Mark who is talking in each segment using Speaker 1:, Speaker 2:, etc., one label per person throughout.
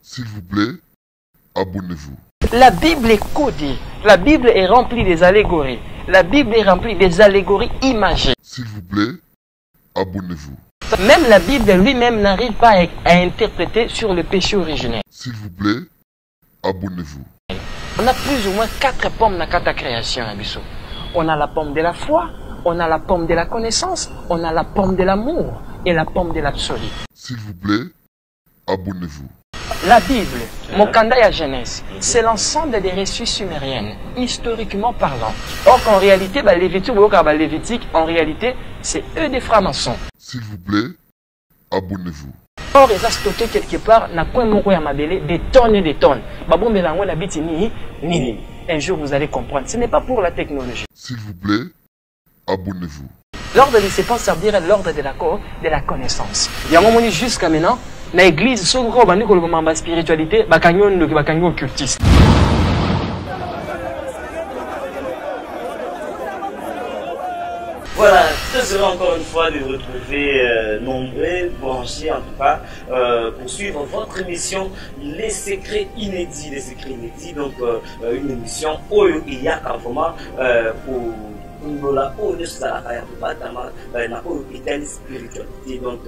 Speaker 1: S'il vous plaît, abonnez-vous.
Speaker 2: La Bible est codée. La Bible est remplie des allégories. La Bible est remplie des allégories imagées.
Speaker 1: S'il vous plaît, abonnez-vous.
Speaker 2: Même la Bible lui-même n'arrive pas à interpréter sur le péché originel.
Speaker 1: S'il vous plaît, abonnez-vous.
Speaker 2: On a plus ou moins 4 pommes dans la création. On a la pomme de la foi, on a la pomme de la connaissance, on a la pomme de l'amour et la pomme de l'absolu.
Speaker 1: S'il vous plaît, abonnez-vous.
Speaker 2: La Bible, Mokanda ya Genèse, c'est l'ensemble des récits sumériennes, historiquement parlant. Or qu'en réalité, Lévitique, en réalité, c'est eux des francs-maçons.
Speaker 1: S'il vous plaît, abonnez-vous.
Speaker 2: Or, ils ont stocké quelque part, na point moko ya mabele, des tonnes et des tonnes. Un jour, vous allez comprendre. Ce n'est pas pour la technologie.
Speaker 1: S'il vous plaît, abonnez-vous.
Speaker 2: L'ordre de séquence, ça veut dire l'ordre de la connaissance. Il y a un moment jusqu'à maintenant, dans l'église, si on a une spiritualité, il y a un occultiste.
Speaker 3: Voilà, très heureux encore une fois de vous retrouver nombreux, branchés en tout cas, pour suivre votre émission Les Secrets Inédits. Les Secrets Inédits, donc une émission où il y a vraiment pour spiritualité. Donc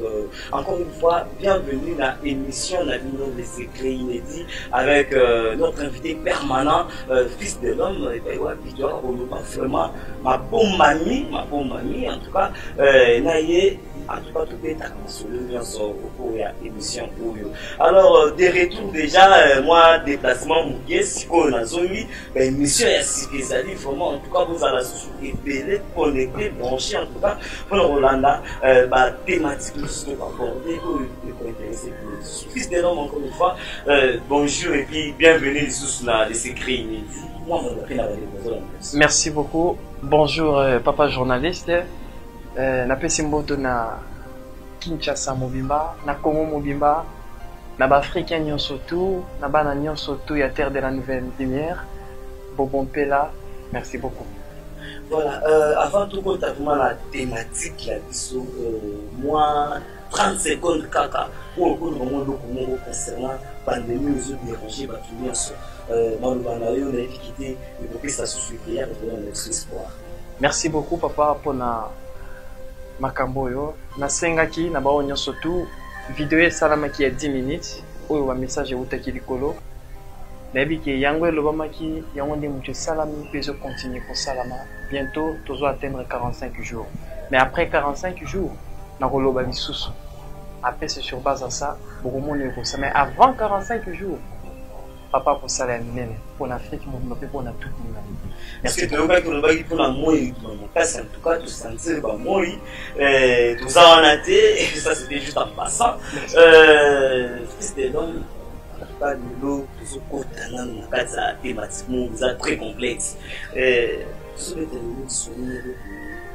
Speaker 3: encore une fois, bienvenue dans l'émission Les Secrets Inédits avec notre invité permanent, fils de l'homme, vraiment ma bonne mamie, en tout cas, en tout cas, tout est à au cours de l'émission. Alors, des retours déjà, moi, déplacement, Mougué, si on a zombie, émission, il y a vraiment, en tout cas, vous allez se connecter, brancher, en tout cas, pour le Rolanda, thématique, nous sommes abordés, pour intéresser plus. Fils de l'homme, encore une fois, bonjour et puis bienvenue sur Les Secrets Inédits. Moi,
Speaker 2: merci beaucoup. Bonjour, papa journaliste. Na pesi mboto na Kinshasa mobimba, na Congo mobimba, na Africain nyonso tout, na bana nyonso tout ya terre de la nouvelle lumière. Bobon Pela, merci beaucoup.
Speaker 3: Voilà, avant tout compte vraiment la thématique là biso moi 30 secondes kaka pour le moment donc concernant pandémie les autres dérangés ba tout nyonso malobana yo na équité et pour que ça se suive bien dans notre espoir.
Speaker 2: Merci beaucoup papa pour na makambo yo nasengaki na bao nyonso tu vidéo esalamaki ya 10 minutes oyo ba message eutaki likolo nayebi ke yango elobamaki yango nde moto esalami mpe ezocontinue kosalama bientôt tozo atteindre 45 jours mais après 45 jours nakoloba lisusu après c'est sur base à ça bokomona ekosa mais avant 45 jours papa pour ça la minene pour l'Afrique pour la toute le monde.
Speaker 3: Merci. Parce que nous pour la moi en tout cas tout sentir ba moi tout ça en a été et ça c'était juste en passant c'était donc pas de l'eau tout ce côté dans la casa thématique très complexe sur les télévisions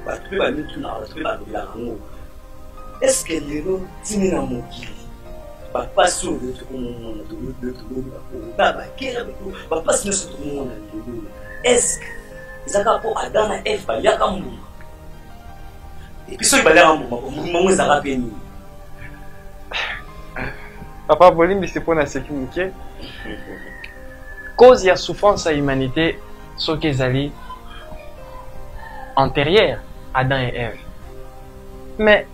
Speaker 3: pas tout va nous tout na tout va la rango est-ce que les lots tini na mokili papa sur le tout le monde papa sur le tout le monde est-ce que zaka po adana f ba ya kambu et puis so ibala kambu mo zaka peni
Speaker 2: papa bolimbi c'est pour la sécurité cause ya souffrance à humanité ce qu'ils allaient antérieure Adam et Ève. Mais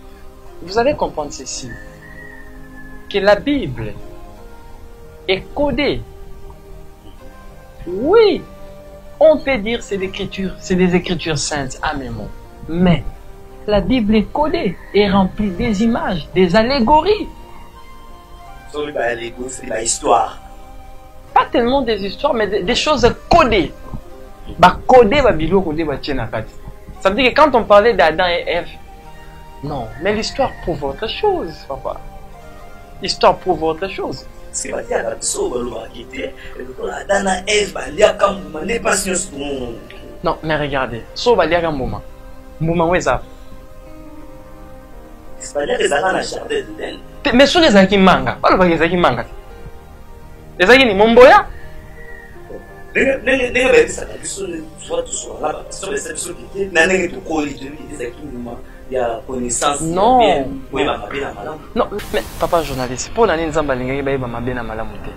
Speaker 2: vous allez comprendre ceci, que la Bible est codée. Oui, on peut dire c'est des écritures saintes à mes mots. Mais la Bible est codée et remplie des images, des allégories.
Speaker 3: C'est la histoire.
Speaker 2: Pas tellement des histoires, mais des choses codées. Codé, ça veut dire que quand on parlait d'Adam et Ève, non, mais l'histoire prouve autre chose, papa. L'histoire prouve autre chose.
Speaker 3: C'est pas dire
Speaker 2: non, mais regardez, so va dire un moment. Moment où est ça?
Speaker 3: C'est pas dire que ça va dans jardin d'Éden.
Speaker 2: Mais sur les aki manga, pas le les aki manga. Les aki ni momboya.
Speaker 3: il y a connaissance.
Speaker 2: Non.
Speaker 3: Oui, ma mabe na malamu.
Speaker 2: Non, mais papa journaliste, pour l'année nzamba lingi ba yeba mabe na malamu te.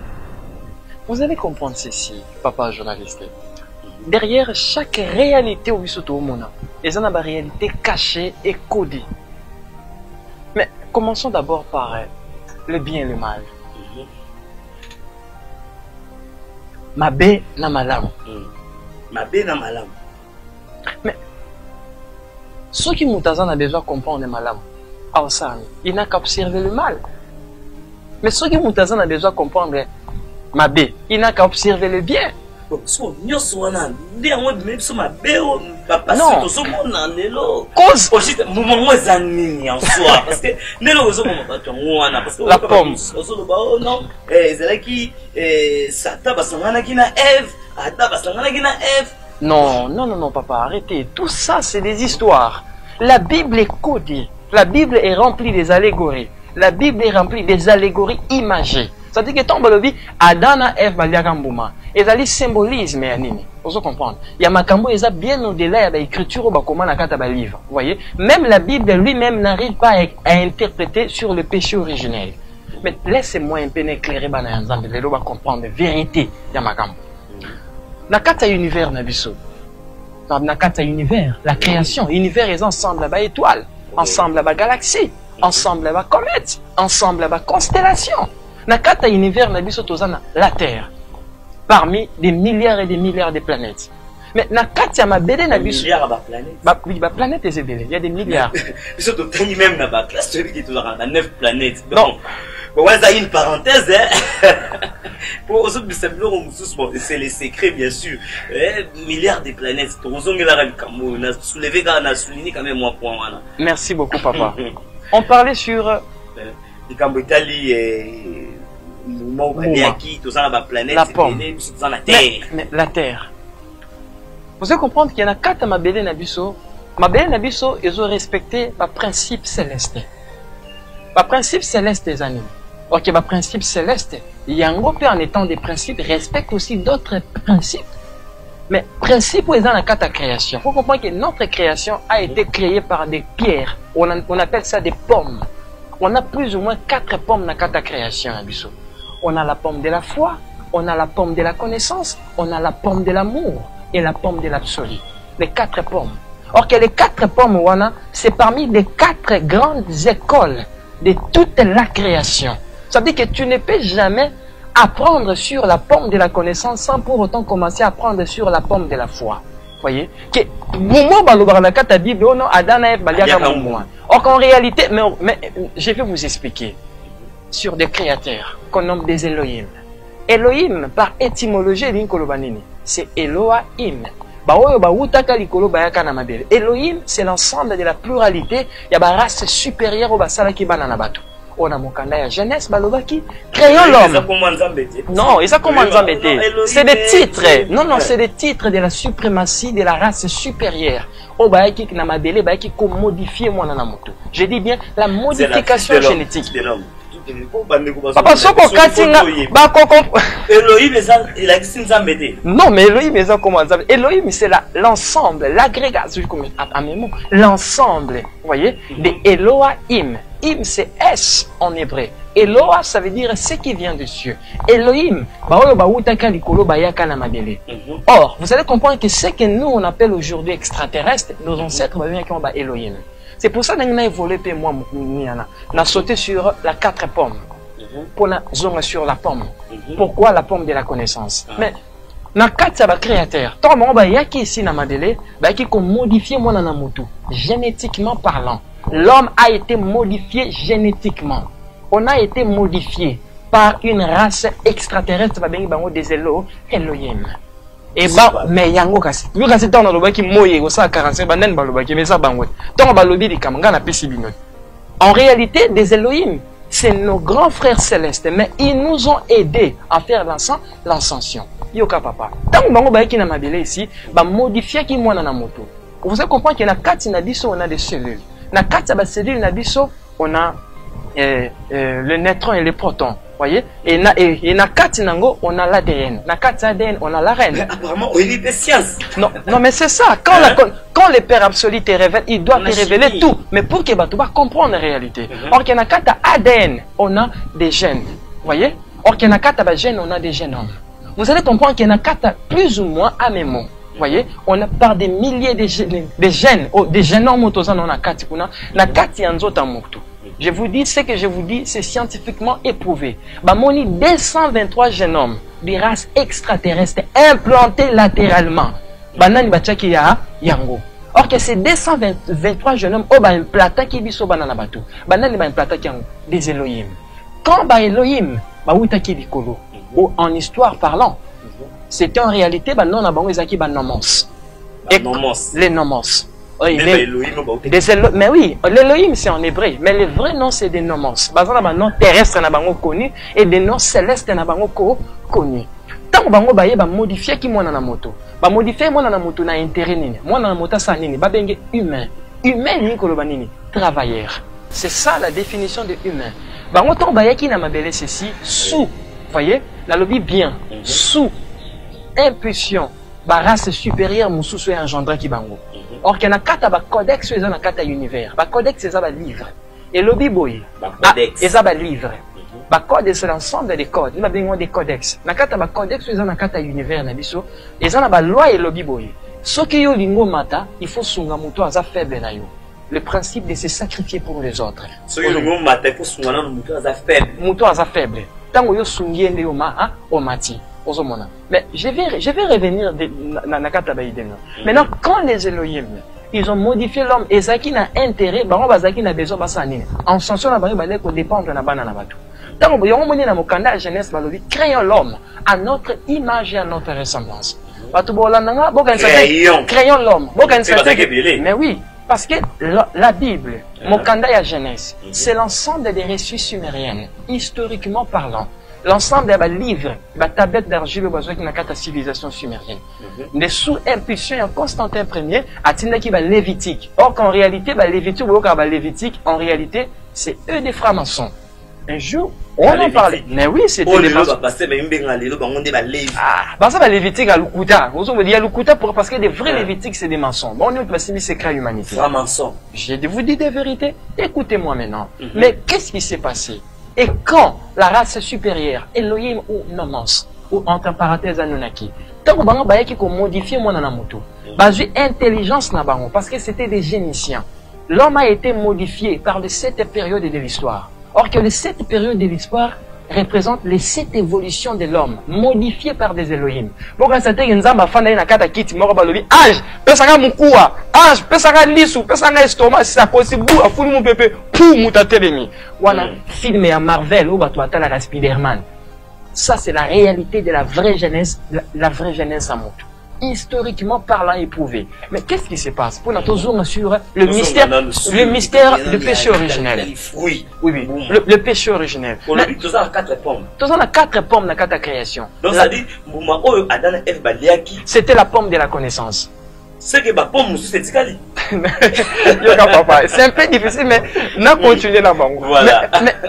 Speaker 2: Vous allez comprendre ceci, papa journaliste. Derrière chaque réalité au bisoto mona, et en a une réalité cachée et codée. Mais commençons d'abord par le bien et le mal. Mabe na malamu.
Speaker 3: Mabe na malamu.
Speaker 2: Mais ceux qui moutazan a besoin de comprendre malamu, il n'a qu'à observer le mal. Mais ceux qui moutazan a besoin de comprendre mabe, il n'a qu'à observer le bien.
Speaker 3: So nyoso wana ndia ngwe bimebiso mabeo papa
Speaker 2: Non.
Speaker 3: so mona lelo
Speaker 2: Cause
Speaker 3: aussi moment zanini en soi parce que nelo ozo mo bato wana parce que
Speaker 2: la pomme
Speaker 3: ozo lo ba oh non ezalaki sata basangana kina Eve ata basangana kina Eve.
Speaker 2: Non, non, non, non, papa, arrêtez. Tout ça, c'est des histoires. La Bible est codée. La Bible est remplie des allégories. La Bible est remplie des allégories imagées. C'est-à-dire que tombe le vie, Adam et Ève baliakambouma. Et ça symbolisme et nini. Vous comprenez? Il y a makambo et ça bien au-delà de l'écriture ou comment na kata ba livre. Vous voyez? Même la Bible lui-même n'arrive pas à interpréter sur le péché originel. Mais laissez-moi un peu éclairer bana nzambe lelo ba comprendre la vérité ya makambo. Nakata univers nabiso. Nakata univers, la création, univers est ensemble là-bas étoiles, ensemble là-bas galaxies, ensemble là-bas comètes, ensemble là-bas constellations. Nakata univers nabiso tozana la Terre. Parmi des milliards et des milliards de planètes. Mais nakata mabede nabiso.
Speaker 3: Milliards de planètes.
Speaker 2: Oui, bah planètes et il y a des milliards.
Speaker 3: Biso to tani même na ba classe qui est toujours à 9 planètes.
Speaker 2: Non.
Speaker 3: Bon, ça une parenthèse, hein. Pour eux, c'est les secrets, bien sûr. Milliards de planètes. On a soulevé, on a souligné quand même moi point.
Speaker 2: Merci beaucoup, papa. On parlait sur.
Speaker 3: Les Cambodali et.
Speaker 2: La pomme. Mais la Terre. Vous devez comprendre qu'il y en a 4 Mabele Nabiso. Mabele Nabiso, ils ont respecté le principe céleste. Le principe céleste des animaux. Ok, le principe céleste, il y a un groupe en étant des principes, respecte aussi d'autres principes. Mais principe où est dans la création. Il faut comprendre que notre création a été créée par des pierres. On appelle ça des pommes. On a plus ou moins 4 pommes dans la création. On a la pomme de la foi, on a la pomme de la connaissance, on a la pomme de l'amour et la pomme de l'absolu. Les 4 pommes. Or que les 4 pommes, c'est parmi les 4 grandes écoles de toute la création. Ça veut dire que tu ne peux jamais apprendre sur la pomme de la connaissance sans pour autant commencer à apprendre sur la pomme de la foi. Voyez? Or qu'en réalité, mais je vais vous expliquer sur des créateurs qu'on nomme des Elohim. Elohim, par étymologie, c'est Elohim. Elohim, c'est l'ensemble de la pluralité. Il y a une race supérieure au basala qui banana bateau. On a mon canal jeunesse balobaki créons l'homme. Non, et ça comment embêter? C'est des titres. Non, non, c'est des titres de la suprématie de la race supérieure. Au baaki na mabele baaki ko modifier mon anamoto. Je dis bien la modification génétique. Papa soko katinga ba koko
Speaker 3: Elohim il a dit nzambete.
Speaker 2: Non, mais Elohim est comment nzambete? Elohim c'est l'ensemble, l'agrégation comme l'ensemble, vous voyez, de Elohim. Im c'est S en hébreu. Eloah ça veut dire ce qui vient de Dieu. Elohim or, vous allez comprendre que ce que nous on appelle aujourd'hui extraterrestre, nos ancêtres qui ont Elohim. C'est pour ça que nous avons évolué, moi, on a sauté sur la 4 pommes. Pour la zone sur la pomme. Pourquoi la pomme de la connaissance? Mais, dans 4 ça va créateur. Tant que il y a qui ici dans Madele, qui ont modifié moi dans moto, génétiquement parlant. L'homme a été modifié génétiquement. On a été modifié par une race extraterrestre, des Elohim. Et bah, mais yango kasi. Vous kasi tant dans le baki moye, au 145 banen balobaki, mais ça bangwe. Tant balobi di kamanga na pesi binot. En réalité, des Elohim, c'est nos grands frères célestes, mais ils nous ont aidés à faire l'ascension. Yoka papa. Tant que bango baki na mabele ici, ba modifier qui moi na moto. Vous allez comprendre qu'il y a 4 nabiso, on a des cellules. Na 4 cellules nabiso, on a le neutron et le proton. voyez, et na kati nango, on a l'ADN. Na kati ADN, on a la reine.
Speaker 3: Mais apparemment, on est des sciences.
Speaker 2: Non, mais c'est ça. Quand le Père absolu te révèle, il doit te révéler tout. Mais pour que tu vas comprendre la réalité. Or, qu'il y a kati ADN, on a des gènes. Voyez? Or, qu'il y a kati gènes, on a des génomes. Vous allez comprendre qu'il y a kati plus ou moins à mes mots. Voyez, on a par des milliers de gènes, des génomes, on a kati kuna, na kati anzota mokto. Je vous dis, ce que je vous dis, c'est scientifiquement éprouvé. Bamoni 223 génomes de races extraterrestres implantés latéralement. Banani bachaki ya yango. Or que ces 223 génomes, oh ba implanta ki biso banana batu. Banani ba implanta ki yango des Elohim. Quand ba Elohim, ba utaki likolo, ou en histoire parlant, c'est en réalité ba non abango ezaki ba nomos. Les nomos. Oui, mais oui, l'Elohim c'est en hébreu, mais le vrai nom c'est des nomos. Bazana ba nom terrestre na bango connu et des noms célestes na bango connu. Tant bango baye ba modifier ki mwana na moto. Ba modifier mwana na moto na intérêt nini? Mwana na moto sa nini? Ba benge humain. Humain ni koloba nini? Travailleur. C'est ça la définition de humain. Bango tant baye ki na mabele ceci sous, voyez? La lobby bien, sous impulsion, ba race supérieure mususu et engendré ki bango. Or qu'il y a kata ba codex et na kata univers. Ba codex c'est ba livre. Et lobby boy. Ba codex. Et ba livre. Ba code c'est l'ensemble des codes. Nous avons des codex. Na kata ba codex et na kata univers na biso. Et ça na ba loi et lobby boy. Ce qui yo lingo mata, il faut sunga muto aza faible na yo. Le principe de se sacrifier pour les autres. Ce qui yo lingo mata, il faut sunga na muto aza faible. Muto aza faible. Tango yo sungi ende yo ma o mati. Mais je vais revenir dans Nakata Baïdeno. Maintenant, quand les Elohim, ils ont modifié l'homme, et ça qui n'a intérêt, n'a besoin de en sanction, on dépend de la banane. Tant que vous avez un jeunesse, créons l'homme à notre image et à notre ressemblance. Créons l'homme. Mais oui, parce que la Bible, Mokanda et la jeunesse, c'est l'ensemble des récits sumériennes, historiquement parlant. L'ensemble des livres, la tablette d'argile qui n'a qu'à la civilisation sumérienne. Les sous impulsions en Constantin Ier, à Tindaki Lévitique. Or qu'en réalité, Lévitique, en réalité, c'est eux des francs-maçons. Un jour, on en parlait. Mais oui, c'était des maçons. Ah, ça va Lévitique à Lukuta. Vous avez dit à Lukuta parce que des vrais Lévitiques, c'est des maçons. Bon, on est passé secret humanité. Francs-maçons. Je vous dis des vérités. Écoutez-moi maintenant. Mais qu'est-ce qui s'est passé? Et quand la race supérieure, Elohim ou Nomos, ou entre parenthèses Anunnaki, tant que bango baye qui modifié mon anamoto, basé intelligence na bango, parce que c'était des géniciens. L'homme a été modifié par les 7 périodes de l'histoire. Or que les 7 périodes de l'histoire représentent les 7 évolutions de l'homme, modifiées par des Elohim. Bon, quand c'était une zamba fan na kata kiti moko balobi, âge, pesanga mukua, âge, pesanga lisu, pesanga estomac, si ça possible, bou afuni mon pépé, pou mutatelemi. Voilà, film à Marvel ou batouata la Spider-Man. Ça c'est la réalité de la vraie jeunesse, la vraie jeunesse à moto. Historiquement parlant éprouvé. Mais qu'est-ce qui se passe? Pour notre toujours sur le mystère du péché originel. Oui, le péché originel. On a dit tous à 4 pommes. Tous à 4 pommes dans 4 création. Donc ça dit, c'était la pomme de la connaissance. C'est que ma pomme c'est c'est un peu difficile, mais n'a continué là bas.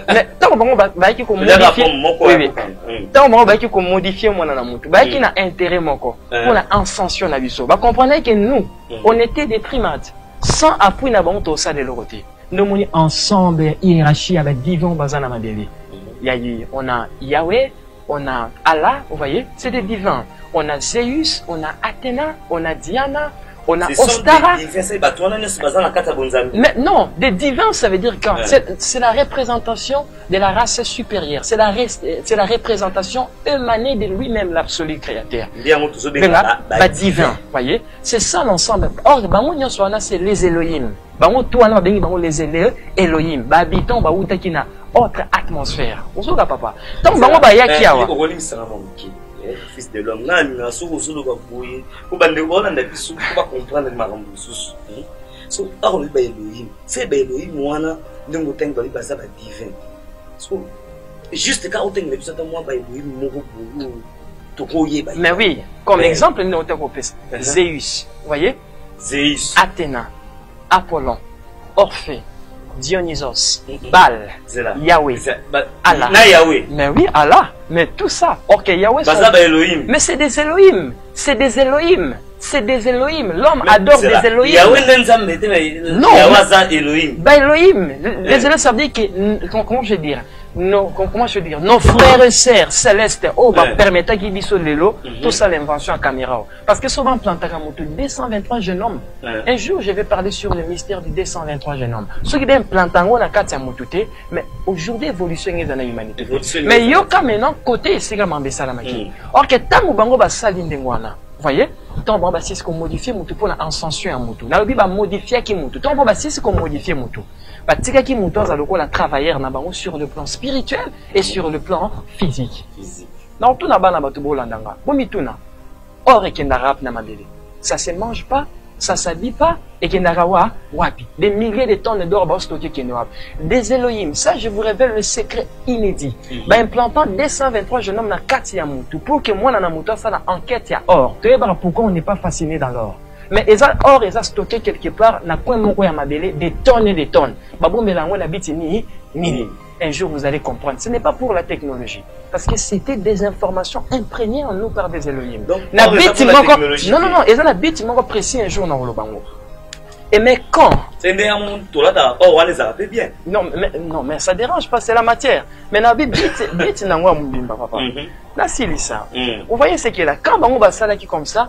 Speaker 2: Mais tant qu'on va qui modifier mon anamoto, qui n'a intérêt mon corps pour la ascension na biso. Bah comprenez que nous, on était des primates sans appui na bon tout ça de l'autre côté. Nous sommes ensemble hiérarchie avec divin bazana mabeli. On a Yahweh, on a Allah, vous voyez, c'est des divins. On a Zeus, on a Athéna, on a Diana, on a Ostara. Mais non, des divins, ça veut dire que c'est la représentation de la race supérieure. C'est la représentation émanée de lui-même, l'absolu créateur. Divin, voyez. C'est ça l'ensemble. Or, c'est les Elohim. Les Elohim. Habitant, autre atmosphère. Vous savez, papa. Donc,
Speaker 3: fils de l'homme, n'a sous le baboué, ou ben de voilà, n'a plus sous pour comprendre le marron sous. So, on est Elohim. C'est Elohim, moi, nous nous tenons dans les bases divin. So, juste quand on tient les choses de moi, Elohim,
Speaker 2: mais oui, comme exemple, nous avons Zeus, vous voyez?
Speaker 3: Zeus,
Speaker 2: Athéna, Apollon, Orphée, Dionysos, Baal, Yahweh, Allah.
Speaker 3: Na Yahweh.
Speaker 2: Mais oui, Allah. Mais tout ça. Ok, Yahweh.
Speaker 3: Elohim.
Speaker 2: Mais c'est des Elohim. C'est des Elohim. C'est des Elohim. L'homme adore des Elohim.
Speaker 3: Yahweh
Speaker 2: non.
Speaker 3: Elohim.
Speaker 2: Bah Elohim. Les Elohim, ça veut dire que, comment je veux dire, nos frères et sœurs célestes, permettent qu'ils disent l'élo, tout ça l'invention à caméra. Parce que souvent, Plantakamoutou, 223 jeunes hommes. Un jour, je vais parler sur le mystère du 223 jeunes hommes. Ceux qui disent Plantango, na Katia Moutouté, mais aujourd'hui, évolution est dans l'humanité. Mais yoka maintenant, côté, c'est comme un salamaki. Or, que tant ou bango ba salindengwana. Voyez? Tant bon, c'est ce qu'on modifie Moutou pour l'ascension à Moutou. N'a pas modifier qui Moutou. Tant bon, c'est ce qu'on modifie Moutou. Batika qui Moutou a le la travailleur sur le plan spirituel et sur le plan physique. Non, tout n'a pas na tout landanga. Bomituna. Or et kendarap na mabele. Ça se mange pas, ça s'habille pas et kendarawa wapi. Des milliers de tonnes d'or bas stocké kenwap. Des Elohim. Ça, je vous révèle le secret inédit. Bah implantant 223 jeunes hommes na Katia Moutou pour que moi na Moutou ça la enquête ya or. Tu sais pourquoi on n'est pas fasciné dans l'or. Mais or, ils ont stocké quelque part, n'a point mon à mabélé, des tonnes et des tonnes. Babou mélango la bite ni. Un jour, vous allez comprendre. Ce n'est pas pour la technologie. Parce que c'était des informations imprégnées en nous par des Elohim. Donc, non, non, ils ont la bite, ils précis un jour dans le bango. Et mais quand? Non, mais ça dérange pas, c'est la matière. Mais la bite, n'a pas mbimba, papa. Là, c'est ça. Vous voyez ce qu'il y a là. Quand bango va ça là qui comme ça,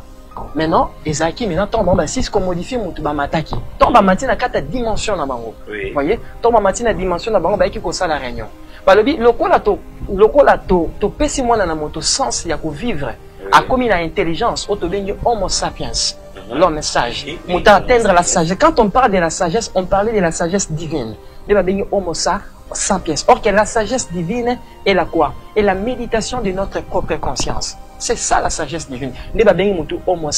Speaker 2: maintenant, Ezaki, maintenant, tombe en 6 qu'on modifie mon tuba mataki. Tombe en matin à 4 dimensions dans bango. Vous voyez? Tombe en matin à dimension dans bango, bah, qui ça la réunion. Bah, le cola to pesi moi dans la moto sens, il y a qu'au vivre. A commis l'intelligence, auto homo sapiens. L'homme sage. Mouta atteindre la sagesse. Quand on parle de la sagesse, on parlait de la sagesse divine. Il va venir homo sapiens. Or que la sagesse divine est la quoi? Et la méditation de notre propre conscience. C'est ça la sagesse divine. Ne va venir moutou homo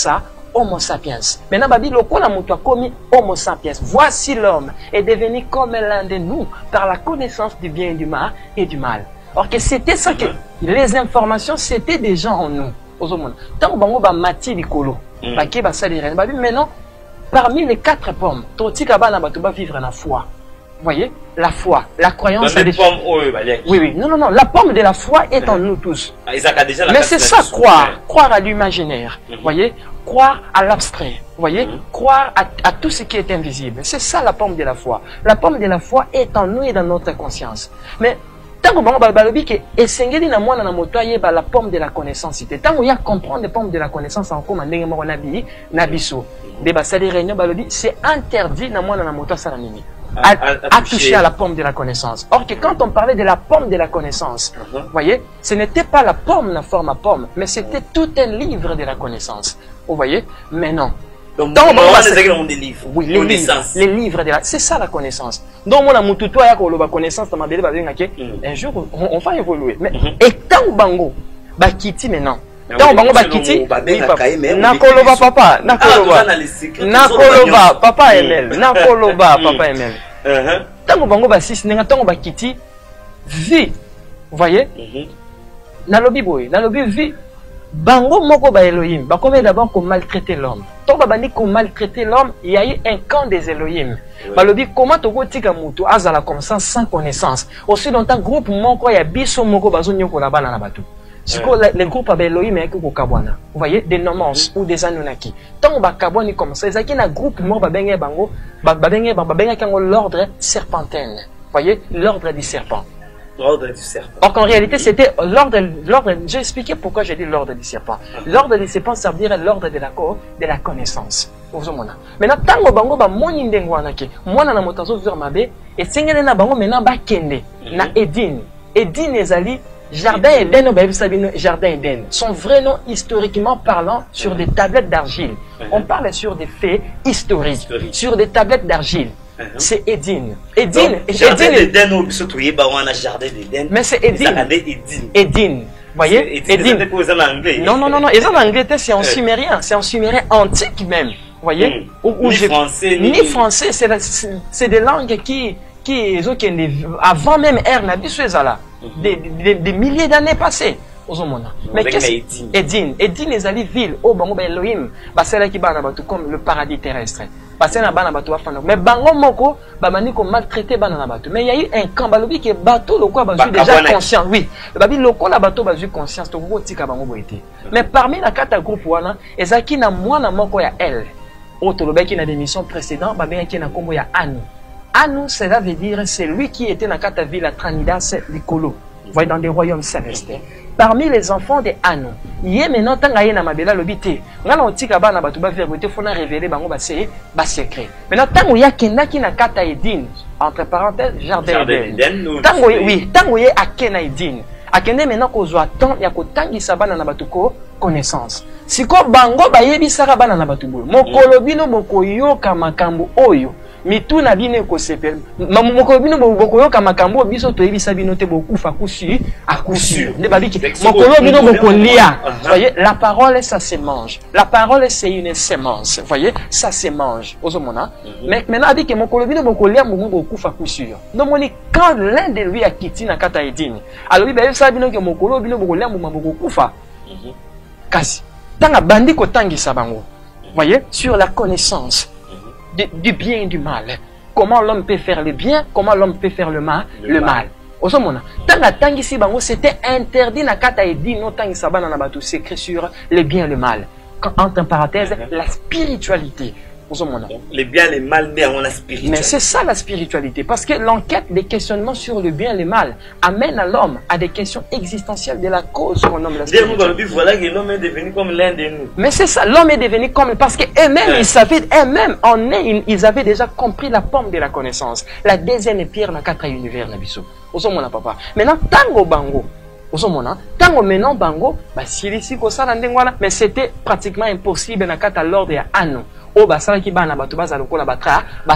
Speaker 2: sapiens. Maintenant, babi loko la moutou a commis homo sapiens. Voici l'homme est devenu comme l'un de nous par la connaissance du bien et du mal. Or que c'était ça que les informations c'était déjà en nous. Tant que bango ba mati likolo, ba ke ba salire. Babi maintenant parmi les 4 pommes, totika ba na bato ba vivre na foi. Vous voyez, la foi, la croyance. Oui, non, la pomme de la foi est en nous tous. Mais c'est ça, croire à l'imaginaire. Vous voyez, croire à l'abstrait. Vous voyez, croire à tout ce qui est invisible. C'est ça la pomme de la foi. La pomme de la foi est en nous et dans notre conscience. Mais tant que bango balobi que esengeli na mwana na moto ayeba la pomme de la connaissance. Tant que ya comprendre la pomme de la connaissance en comme ndenge moko na biso. De basali réunion balobi c'est interdit na mwana na moto sala nini. À toucher à la pomme de la connaissance. Or que quand on parlait de la pomme de la connaissance, vous voyez, ce n'était pas la pomme, la forme à pomme, mais c'était tout un livre de la connaissance. Vous voyez, mais non.
Speaker 3: Donc, des livres.
Speaker 2: Oui, les livres de la... C'est ça la connaissance. Donc, moi, la connaissance, un jour, on va évoluer. Mais, et tant bango, bakiti maintenant. Tant bango bakiti, nakoloba papa, nakoloba, papa ML, nakoloba, papa ML. Tant bango basis, tant bakiti, vie. Vous voyez? Nalobi boy, nalobi vie. Bango moko ba Elohim, ba combien d'abord qu'on maltraiter l'homme. Tant bani qu'on maltraiter l'homme, il y a eu un camp des Elohim. Balobi comment to tika mutu azala comme ça sans connaissance. Aussi longtemps groupe moko ya biso moko bazonyo ko la bana na batu. Les groupes avec Elohim et Vous voyez, des Nomos ou des Anunnaki. Tant que Kabwani comme ça, il y a un groupe mort, l'ordre serpentine. Vous voyez, l'ordre du serpent.
Speaker 3: L'ordre du serpent.
Speaker 2: Or qu'en réalité, c'était l'ordre. J'ai expliqué pourquoi j'ai dit l'ordre du serpent. L'ordre du serpent, ça veut dire l'ordre de la connaissance. Maintenant, tant que bango ba moni ndengwanaki, mwana na motazo vers mabe, et singele na bango maintenant ba kende na Eden. Eden ezali Jardin Eden, Jardin Eden. Son vrai nom historiquement parlant sur des tablettes d'argile. On parle sur des faits historiques, sur des tablettes d'argile. C'est Eden. Eden. Mais c'est Eden. Eden. Vous voyez? Eden. Non. Ils ont l'anglais, c'est en sumérien. C'est en sumérien antique même. Vous voyez? Ni français. C'est des langues qui avant même ère là. Des milliers d'années passées. Mais qu'est-ce que Eden les alliés ville au Bango Elohim, c'est là qui comme le paradis terrestre. parce que na bana bato bafanda mais bango moko bamani ko maltraiter bana na bato mais il y a eu un camp balobi que bato lokwa bazui déjà conscient oui babi lokola bato bazui conscience to ko tika bango boité mais parmi la kata groupe wana ezaki na mwana moko ya elle otolobaki na l'émission précédente babengaki na kombo ya Anu. Anu, cela veut dire c'est lui qui était dans kata ville à Tranidas Likolo. Vous voyez dans des royaumes célestes. Parmi les enfants de Anu, yé maintenant tanga yé na mabela lobité. Ngana otika bana batu ba vérité faut na révéler bango ba secret. Maintenant tango ya kenda ki na kata Edine entre parenthèses jardin d'Eden. Tango oui, tango yé akena Edine. Akende maintenant ko zo attend ya ko tangisa bana na batu ko connaissance. Siko bango ba yebisaka bana na batu boyo. Mokolo bino boko yoka makambo oyo. Mitu na bino ko sepel. Mokolo bino boko yoka makambo biso to yebisa bino te bokufa kusi akusi. Ne babiki mokolo bino boko lia. Voyez, la parole ça se mange. La parole c'est une sémence. Voyez, ça se mange. Ozomona. Mais maintenant dit que mokolo bino boko lia mumu bokufa kusi. Non moni quand l'un de lui a quitté na kata Edine. Alors il ça bino que mokolo bino boko lia mumu bokufa. Kasi tanga bandi ko tangisa bango. Voyez, sur la connaissance du bien et du mal. Comment l'homme peut faire le bien, comment l'homme peut faire le mal. Osomona. Tanga tangisi bango, c'était interdit na kata Edine no tangisa bana na batu secret sur le bien et le mal. Entre parenthèses, la spiritualité.
Speaker 3: Le bien, le mal, mais on a spiritualité.
Speaker 2: Mais c'est ça la spiritualité. Parce que l'enquête des questionnements sur le bien et le mal amène à l'homme à des questions existentielles de la cause qu'on nomme la spiritualité.
Speaker 3: Voilà que l'homme est devenu comme l'un de nous.
Speaker 2: Mais c'est ça, l'homme est devenu comme... Parce qu'eux-mêmes, ils savaient, eux-mêmes, ils avaient déjà compris la pomme de la connaissance. La deuxième pierre n'a qu'à univers n'abisso. Osomona papa. Maintenant, tango bango. Osomona, tango maintenant bango, bah silisi ko sala ndengwana, mais c'était pratiquement impossible na kata l'ordre ya Anu. Oh bah ça qui bana bato baza lokola ba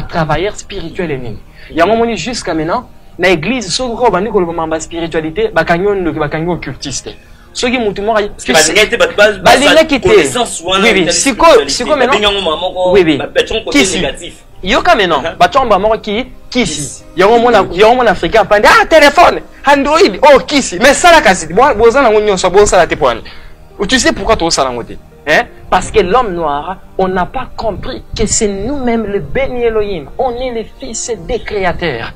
Speaker 2: travailleurs spirituels nini. Ya momoni jusqu'à maintenant na église so ko bandi ko ba spiritualité ba kanyondo ba kanyo occultiste. So qui mutu mo
Speaker 3: que ba connaissance wana.
Speaker 2: Oui oui, siko maintenant. Oui oui. Négatif. Yoka maintenant, ba chomba moko kisi. Yango mona africain pande téléphone, Android, oh kisi. Mais ça la kasi. Boza na ngonyo so boza la te poane. Tu sais pourquoi tu ça la ngote? Hein? Parce que l'homme noir, on n'a pas compris que c'est nous-mêmes le béni Elohim. On est les fils des créateurs.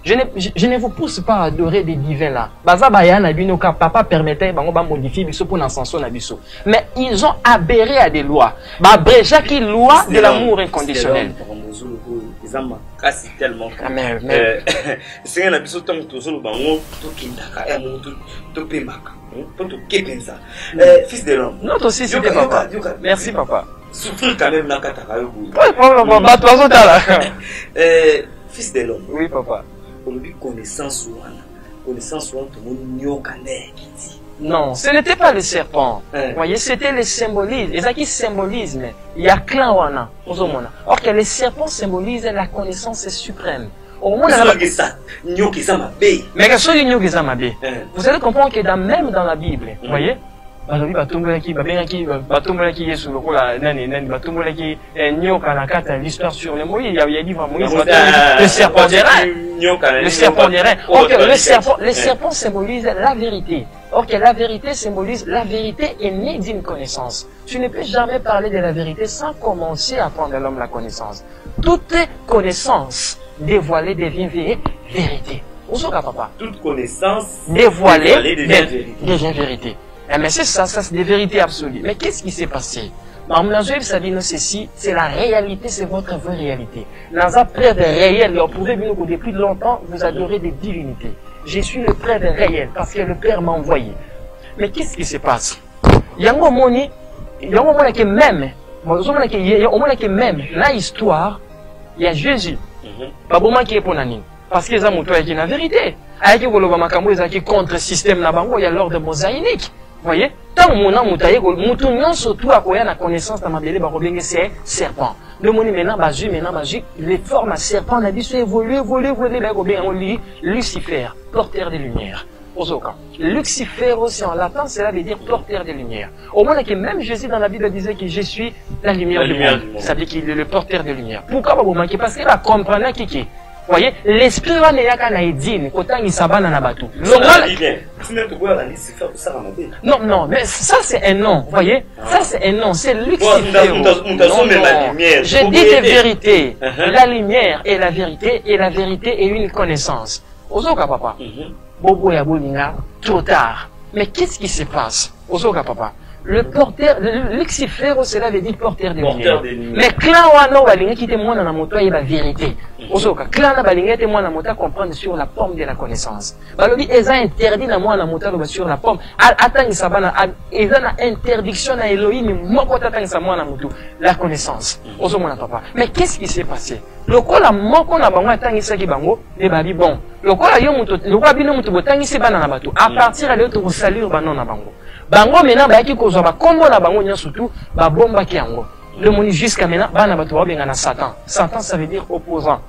Speaker 2: Je ne vous pousse pas à adorer des divins là. Papa permettait de modifier mais ils ont aberré à des lois. Qui loi de l'amour inconditionnel.
Speaker 3: C'est tellement c'est un abisso tant que tout bango tout kindaka et mon tout pemaka pour tout kepensa fils de l'homme
Speaker 2: notre aussi c'était papa merci papa
Speaker 3: souffrir quand même na kataka yo fils de l'homme
Speaker 2: oui papa
Speaker 3: on lui connaissance tout le monde nyoka kiti.
Speaker 2: Non, ce n'était pas le serpent. Vous voyez, c'était le symbolisme. Et ça qui symbolise, il y a clan wana. Or que le serpent symbolise la connaissance suprême. Au moment mais vous allez comprendre que même dans la Bible, vous voyez, l'histoire sur le Moïse, il y a livre Moïse, le serpent des reins. Le serpent des reins. Le serpent symbolise la vérité. Or que la vérité symbolise la vérité est née d'une connaissance. Tu ne peux jamais parler de la vérité sans commencer à prendre de l'homme la connaissance. Toute connaissance dévoilée devient vérité. Papa.
Speaker 3: Toute connaissance
Speaker 2: dévoilée devient vérité. Mais c'est ça, c'est des vérités absolues. Mais qu'est-ce qui s'est passé? C'est la réalité, c'est votre vraie réalité. Dans la preuve réelle, vous pouvez dire que depuis longtemps, vous adorez des divinités. Je suis le preuve réel parce que le Père m'a envoyé. Mais qu'est-ce qui se passe? Il y a un moment qui même, dans l'histoire, il y a Jésus. Pas bon qui est pour nani. Parce que ça montre la vérité. Avec le contre le système, il y a l'ordre mosaïque. Vous voyez? Tant mon nom surtout à quoi la connaissance de ma belle c'est serpent. Le monde maintenant les formes à serpent a dit évoluer, Lucifer, porteur de lumière. Lucifer aussi en latin, cela veut dire porteur de lumière. Au moins que même Jésus dans la Bible disait que je suis la lumière du monde. Ça veut dire qu'il est le porteur de lumière. Pourquoi vous manquez? Parce qu'il a compris qui voyez, l'esprit wana yaka na Edine, kotangisa bana na bato. Non, non, mais ça c'est un nom, vous voyez, ça c'est un nom, c'est Lucifer. Je dis des vérités, la lumière est la vérité est une connaissance. Ozoka papa, Bobo ya bolinga, trop tard. Mais qu'est-ce qui se passe? Ozoka papa. Le porteur, Lucifer, cela veut dire porteur de lumière. Mais clan wana balinga qui témoigne dans la moto et la vérité. Ozoka, clan na balinga témoigne dans la moto comprendre sur la pomme de la connaissance. Balobi eza interdit na moi na moto sur la pomme. Attends ça bana eza na interdiction na Elohim moko tatanga sa moi na moto la connaissance. Ozomona papa. Mais qu'est-ce qui s'est passé? Lokola moko na bango atangisa ki bango ne babi bon. Lokola yo moto lokola bino moto botangisi bana na bato. À partir de to salir banon na bango. Bango maintenant ba ki kozwa ba kombo na bango nya surtout ba bomba ki yango. Le moni jusqu'à maintenant bana bato ba benga na Satan. Satan ça veut dire opposant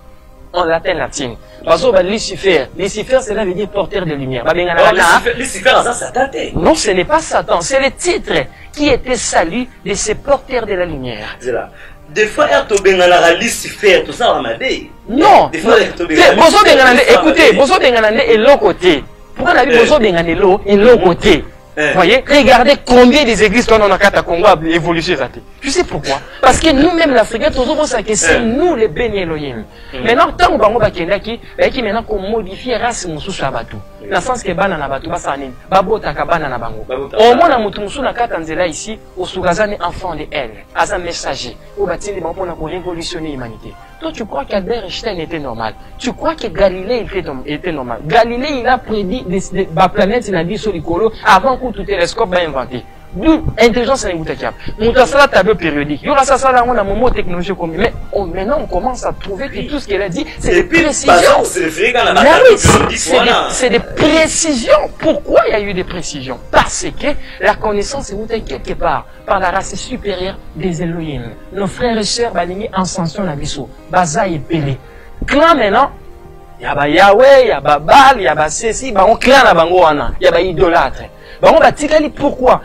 Speaker 2: en latin latine. Bazo ba Lucifer. Lucifer cela veut dire porteur de lumière. Ba benga na
Speaker 3: Lucifer ça Satan.
Speaker 2: Non, ce n'est pas Satan, c'est le titre qui était salut de ces porteurs de la lumière.
Speaker 3: C'est là. Des fois, il y a Lucifer, tout ça, on a dit.
Speaker 2: Non. Des fois, écoutez, Bozo Benganande est l'autre côté. Pourquoi on a vu Bozo Benganande est l'autre côté? Vous voyez, regardez combien des églises qu'on a à Congo a évolué chez Zate. Tu sais pourquoi? Parce que nous-mêmes, l'Africain, c'est nous les bénis Elohim. Maintenant, tant que nous avons maintenant qu'on modifie race Moussou Shabatou. Dans le sens que Banana Batou, Bassanin, Babota Kabana Bango. Au moins, on a Moussou Nakatanzela ici, au Sougazane, enfant de elle, as un messager, au bâtiment de Bambona pour révolutionner l'humanité. Toi, tu crois qu'Albert Einstein était normal? Tu crois que Galilée était normal? Galilée, il a prédit la planète, il a dit sur l'icolo avant que tout télescope va inventer. D'où l'intelligence est inébutable. Mon ça tableau périodique. Il y aura ça là, on a un moment technologique comme mais maintenant on commence à trouver que tout ce qu'elle a dit, c'est des précisions. C'est des précisions. Pourquoi il y a eu des précisions? Parce que la connaissance est montée quelque part par la race supérieure des Elohim. Nos frères et sœurs baligné en sanction la biso, Baza et Pelé. Clan maintenant, il y a Yahweh, il y a Baal, il y a Ceci, on clan la bango wana, il y a idolâtre. Bon, pourquoi?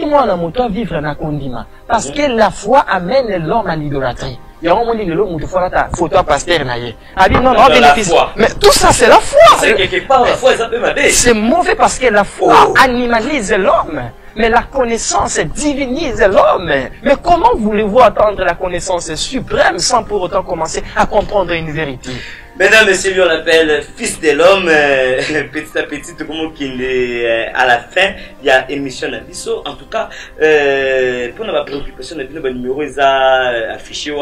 Speaker 2: Moi, on a vivre dans condiment. Parce que la foi amène l'homme à l'idolâtrie. Il y a un moment où l'homme te fera ta photo pasteur naïe. Ah bien, non, non, bénéfice. Mais tout ça, c'est la foi.
Speaker 3: C'est quelque part, la foi,
Speaker 2: c'est mauvais parce que la foi animalise l'homme. Mais la connaissance divinise l'homme. Mais comment voulez-vous attendre la connaissance suprême sans pour autant commencer à comprendre une vérité?
Speaker 3: Mesdames, messieurs, lui on l'appelle fils de l'homme, petit à petit, tout comme qu'il est à la fin, il y a émission Nabiso. En tout cas, pour notre préoccupation, le numéro est affiché,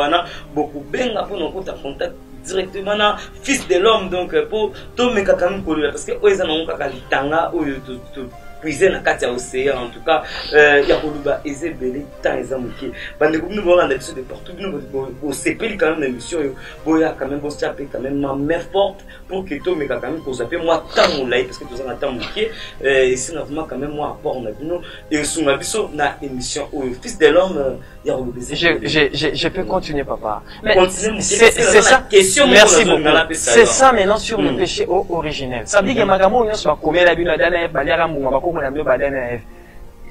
Speaker 3: beaucoup bien pour nos comptes à contact directement na fils de l'homme, donc pour tout mes kakam parce que eux ont un kakalitanga ou puiser na kati ya océan. En tout cas, il y a Koluba Eze Belé tant examuki. Bande comme nous voyons des de partout, nous au CP quand même émission, boya quand même bon chaper quand même ma mère forte pour que tout mes quand même pour saper moi tant mon live parce que tout ça na tant muki et c'est vraiment quand même moi apport on a vu nous et sur ma biso na émission au fils de l'homme il y a Koluba Eze.
Speaker 2: Je peux continuer papa. Mais
Speaker 3: c'est ça question.
Speaker 2: Merci beaucoup. C'est ça maintenant sur le péché originel. Ça dit que magamo on soit comme la bina dana baliara mbuma.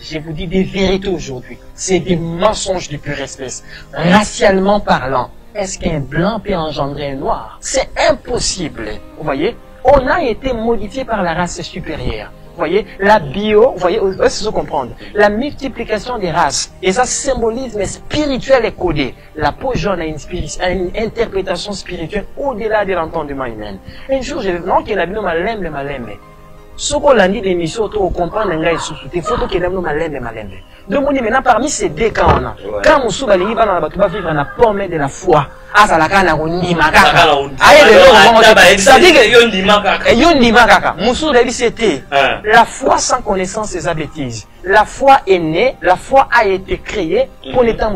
Speaker 2: Je vous dis des vérités aujourd'hui. C'est des mensonges de pure espèce. Racialement parlant, est-ce qu'un blanc peut engendrer un noir? C'est impossible. Vous voyez? On a été modifié par la race supérieure. Vous voyez? La bio, vous voyez, c'est ce comprendre. La multiplication des races. Et ça symbolise, mais spirituel et codé. La peau jaune a une interprétation spirituelle au-delà de l'entendement humain. Un jour, je vais voir qu'il y a une malembe. Ce qu'on a dit l'émission, on comprend les sous-soutés. Il faut que nous malembe. Donc, maintenant, parmi ces deux cas, on a. Quand on souba les Iban, on va vivre la pomme de la foi. Ah, ça la canne, on y makaka. Ça dit que yon ni makaka. Moussou l'a dit c'était la foi sans connaissance, c'est sa bêtise. La foi est née, la foi a été créée pour les temps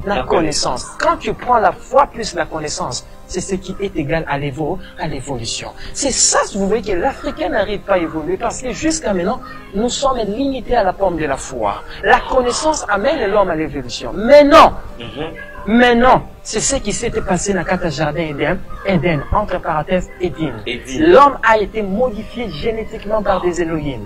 Speaker 2: la connaissance. Quand tu prends la foi plus la connaissance, c'est ce qui est égal à l'évolution. C'est ça, vous voyez, que l'Africain n'arrive pas à évoluer parce que jusqu'à maintenant, nous sommes limités à la pomme de la foi. La connaissance amène l'homme à l'évolution. Mais non! Mais non! C'est ce qui s'était passé dans le jardin Éden, entre parenthèses, Éden. L'homme a été modifié génétiquement par des Elohim.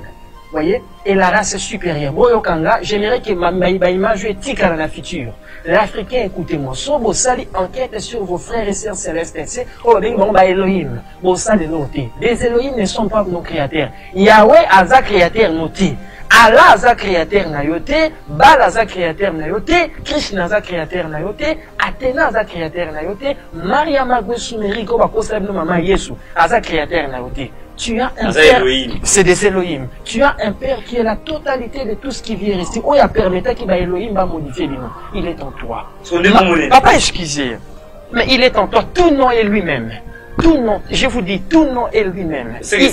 Speaker 4: voyez, et la race supérieure. Boyo Kanga, j'aimerais que ma image éthique à la future. L'Africain, écoutez-moi, so vous sali enquête sur vos frères et sœurs célestes, c'est Elohim. Vous sali noté. Les Elohim ne sont pas nos créateurs. Yahweh a créateur noté. Allah aza créateur na yote, Baal aza créateur na yote, Krishna aza créateur na yote, Athéna aza créateur na yote, Maria Magwesu Meriko Bakosabno Mama Yesu aza créateur na yote. Tu as un père, c'est des Elohim. Tu as un père qui est la totalité de tout ce qui vient rester. Oh, il a permis qu'il va Elohim va modifier les noms. Il est en toi. Papa, excusez, mais il est en toi. Tout nom est lui-même. Tout nom, je vous dis, tout nom est lui-même. C'est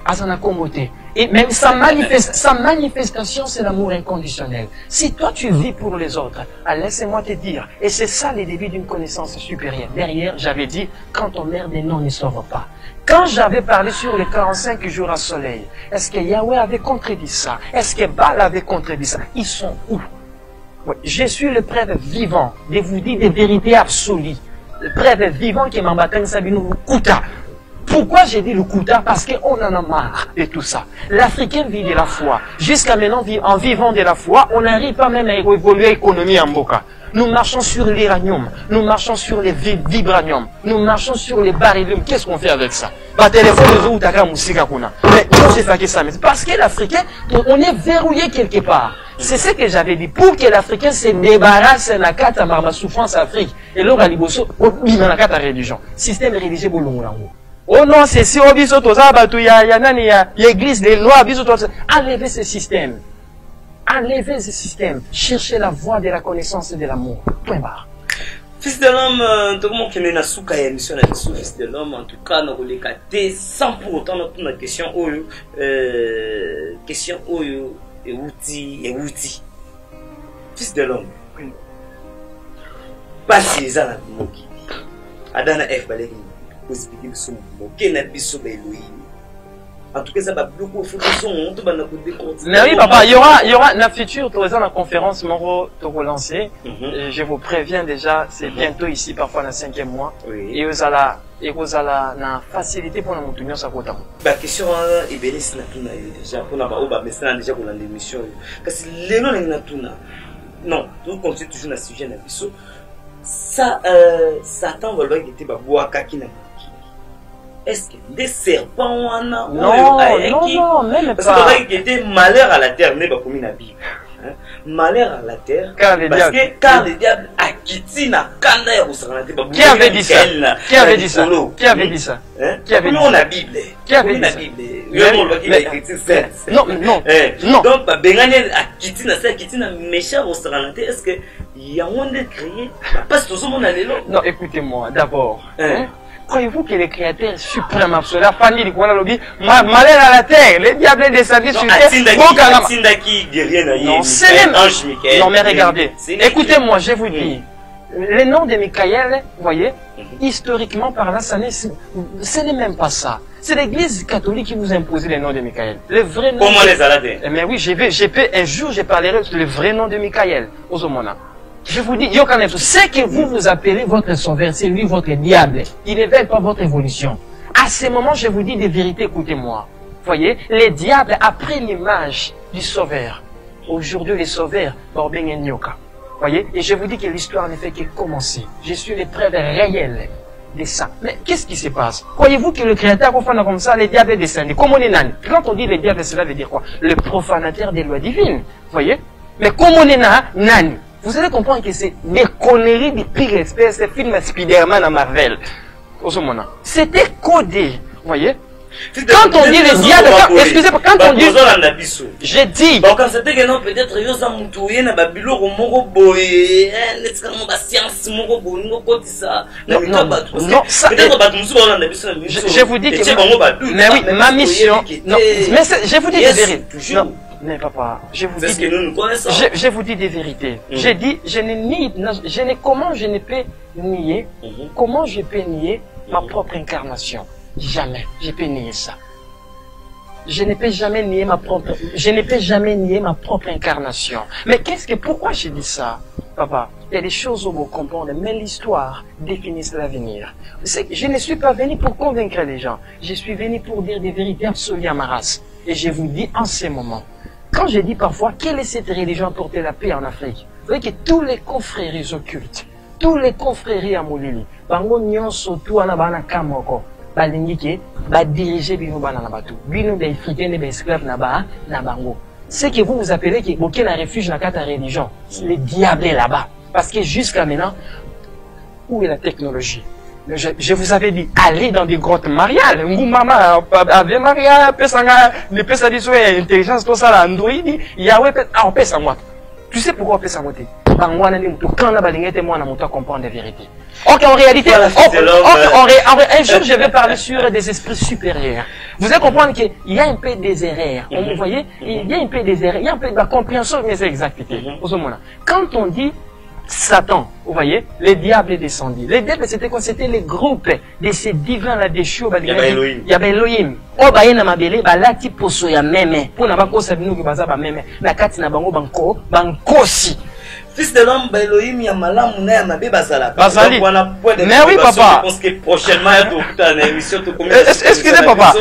Speaker 4: Asana Kombote. Et même sa manifestation, c'est l'amour inconditionnel. Si toi tu vis pour les autres, laisse-moi te dire, et c'est ça le début d'une connaissance supérieure. Derrière, j'avais dit, quand on meurt, des noms ne sauvent pas. Quand j'avais parlé sur les 45 jours à soleil, est-ce que Yahweh avait contredit ça? Est-ce que Baal avait contredit ça? Ils sont où? Oui, je suis le preuve vivant de vous dire des vérités absolues. Le preuve vivant qui m'embattait Sabino Kouta. Pourquoi j'ai dit le Kouta? Parce qu'on en a marre de tout ça. L'Africain vit de la foi. Jusqu'à maintenant, en vivant de la foi, on n'arrive pas même à évoluer l'économie en Boka. Nous marchons sur l'uranium, nous marchons sur les vibranium, nous marchons sur les barylium. Qu'est-ce qu'on fait avec ça? Mais nous, c'est fait que ça. Parce que l'Africain, on est verrouillé quelque part. C'est ce que j'avais dit. Pour que l'Africain se débarrasse de la souffrance Afrique, et là, il y a la religion. Système religieux, oh non, c'est si on dit ça, il y a l'église, les lois, enlevez ce système. Enlevez ce système. Cherchez la voie de la connaissance et de l'amour. Point barre.
Speaker 3: Fils de l'homme, tout le monde qui est dans la émission, fils de l'homme, en tout cas, nous avons les sans pour autant notre question, question, et outil. Fils de l'homme. Pas si les gens ont dit. Adana F. Balek, possibilité de son mouvement. Quel est le en tout cas, ça va beaucoup
Speaker 4: mais oui, papa, il y aura la future, tu la conférence, Moro, te relancer. Je vous préviens déjà, c'est bientôt ici, parfois dans le 5e mois. Et vous allez la facilité pour nous tenir sa quota.
Speaker 3: La question est belle, c'est déjà pour nous déjà pour l'émission. Parce que les noms non, nous continuons toujours dans le sujet de l'émission. Ça, Satan va le dire que est-ce que des serpents
Speaker 4: non, même pas.
Speaker 3: Parce qu'il y a des malheurs à la terre, n'est pas comme la Bible. Malheur à la terre, car le diable a quitté na kanda ya kusangana.
Speaker 4: Qui avait dit ça? Qui avait dit ça? Qui avait dit ça?
Speaker 3: Qui avait dit ça? La Bible. Qui avait dit ça?
Speaker 4: Non.
Speaker 3: Donc, Bengani a quitté na ça, quitté na méchant kusangana. Est-ce que il y a un de créé? Parce que tout le monde a l'élo.
Speaker 4: Non, écoutez-moi, d'abord. Croyez-vous que le créateur suprême absolu, la famille du Kouana Lobi, malheur à la terre, le diable est descendu sur terre. Non, mais regardez, écoutez-moi, je vous dis, le nom de Michael, voyez, historiquement parlant, ce n'est même pas ça. C'est l'église catholique qui vous a imposé le nom de Michael. Le vrai nom.
Speaker 3: Comment les aladins?
Speaker 4: Mais oui, un jour, je parlerai le vrai nom de Michael, aux Omona. Je vous dis, ce que vous appelez votre sauveur, c'est lui votre diable. Il ne veut pas votre évolution. À ce moment, je vous dis des vérités, écoutez-moi. Voyez, les diables a pris l'image du sauveur. Aujourd'hui, les sauveurs, Borbeng et Nyoka. Voyez, et je vous dis que l'histoire ne fait que commencer. Je suis l'épreuve réelle de ça. Mais qu'est-ce qui se passe? Croyez-vous que le créateur, comme ça, les diables est descendu? Comment on est nan? Quand on dit les diables, cela veut dire quoi? Le profanateur des lois divines. Voyez? Mais comment on est nan? Vous allez comprendre que c'est des conneries de pire espèce, ces films Spider-Man à Marvel. C'était codé, vous voyez? Quand on dit les diables, excusez-moi, quand on dit, j'ai dit,
Speaker 3: quand c'était que non, peut-être, yo ça moutouye na babilo romoro boye, n'escalamo ba science moro boye, n'oko dit ça.
Speaker 4: Non, ça, je vous dis que, mais oui, ma mission, non, mais je vous dis des vérités. Mais papa, je vous dis, je vous dis des vérités. J'ai dit, comment je ne peux nier, comment je peux nier ma propre incarnation? Jamais, je peux nier ça. Je ne peux jamais nier ma propre incarnation. Mais pourquoi j'ai dit ça, papa? Il y a des choses où vous comprenez, mais l'histoire définit l'avenir. Je ne suis pas venu pour convaincre les gens. Je suis venu pour dire des vérités absolues à ma race. Et je vous dis en ce moment, quand je dis parfois, quelle est cette religion porter la paix en Afrique? Vous voyez que tous les confréries occultes, tous les confréries à Moulili, bango nyonso tout ana bana kamoko, balingi ke ba diriger bino bana na batu, bino ba africains ne ba esclaves na bango. Ce que vous appelez que boké na refuge na kata religion, le diable est là-bas. Parce que jusqu'à maintenant, où est la technologie? Je vous avais dit, allez dans des grottes mariales. Maman avait Maria, le pesa dit soit intelligence, tout ça, Android, Yahweh, on pèse à moi. Tu sais pourquoi on pèse à moi? Quand on a balingué, moi, on a comprendre la vérité. Ok, en réalité, un jour, je vais parler sur des esprits supérieurs. Vous allez comprendre qu'il y a un peu des erreurs. Vous voyez, il y a un peu des erreurs, il y a un peu de la compréhension de mes exactités. Quand on dit Satan, vous voyez, le diable est descendu. Le diable, c'était quoi? C'était les groupes de ces divins-là, des chiots, il y avait Elohim. Oh, bah, il y a ma belle, bah, là, type pour soya meme. Pour n'a pas qu'on s'abîme, nous, bah, ça, bah, meme. La carte, n'a pas banco, bancosi.
Speaker 3: Fils de l'homme, Elohim, il y a malam, il y a ma bébé Bazala.
Speaker 4: Bazali. Mais oui, papa.
Speaker 3: Je pense que prochainement, il y a une émission.
Speaker 4: Excusez, papa.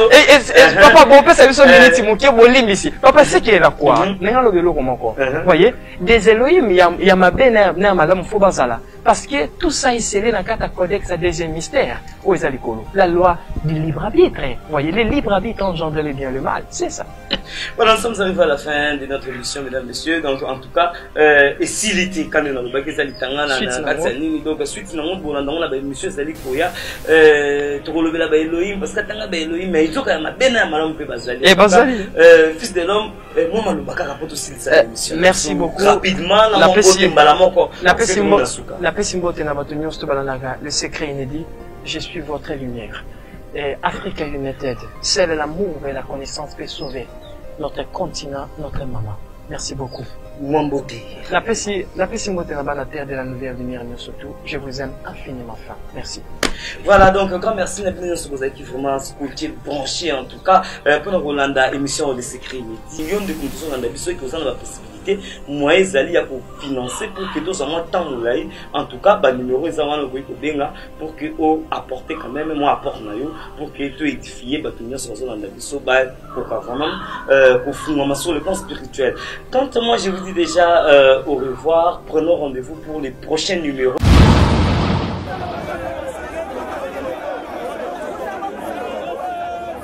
Speaker 4: Papa, bon, ça veut dire que mon cœur est ici. Papa, c'est qu'il est là, quoi. N'est-ce pas le comment, quoi. Vous voyez, des Elohim, il y a ma belle, il y a madame Bazala. Parce que tout ça est scellé dans le codex à deuxième mystère. Où est la loi du libre arbitre. Vous voyez, le libre arbitre engendre le bien et le mal. C'est ça.
Speaker 3: Voilà, nous sommes arrivés à la fin de notre émission, mesdames, messieurs. Donc, en tout cas, et s'il était quand même dans le baguette, ça donc, suite, on a émission, ça dit Koya, tu relever la Elohim, parce que tu as Elohim, mais il faut quand même bien malin que Bazali.
Speaker 4: Et Bazali.
Speaker 3: Fils de l'homme, moi, le Bakar rapporte aussi cette émission.
Speaker 4: Merci beaucoup.
Speaker 3: Rapidement,
Speaker 4: le secret inédit, je suis votre lumière. Et Africa United, c'est l'amour et la connaissance peut sauver notre continent, notre maman. Merci beaucoup. La paix la terre de la nouvelle lumière, surtout. Je vous aime infiniment fort. Merci.
Speaker 3: Voilà, donc un grand merci qui vraiment branché en tout cas pour nous Rolanda émission de secret millions de conditions dans la vie qui ont la possibilité moyens d'aller pour financer pour que tous en temps en tout cas numéro ils ont pour que apporter quand même moi apporte pour que tu édifier tenir sur dans la vie pour vraiment pour fondement sur le plan spirituel. Quant à moi je vous dis déjà au revoir, prenons rendez-vous pour les prochains numéros.